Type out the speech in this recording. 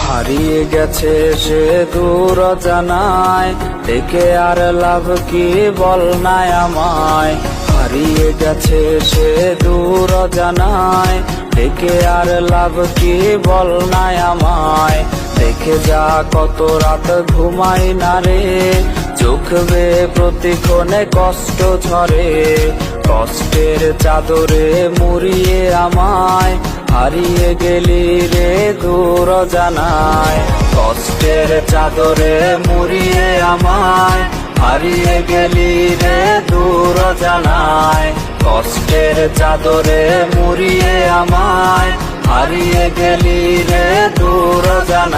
হারিয়ে গেছে সে দূর জানায়, ডেকে আর লাভ কি বল নাই আমায়। হারিয়ে গেছে সে দূর জানায়, ডেকে আর লাভ কি বল নাই আমায়। দেখে যা কত রাত ঘুমাই না রে, চোখ বেয়ে প্রতিক্ষণে কষ্ট ঝরে। কষ্টের চাদরে মুড়িয়ে আমায় হারিয়ে গেলি রে দূর জানায়। কষ্টের চাদরে মুড়িয়ে আমায় হারিয়ে গেলি রে দূর জানায়। কষ্টের চাদরে মুড়িয়ে আমায় হারিয়ে গেলি রে দূর জানায়।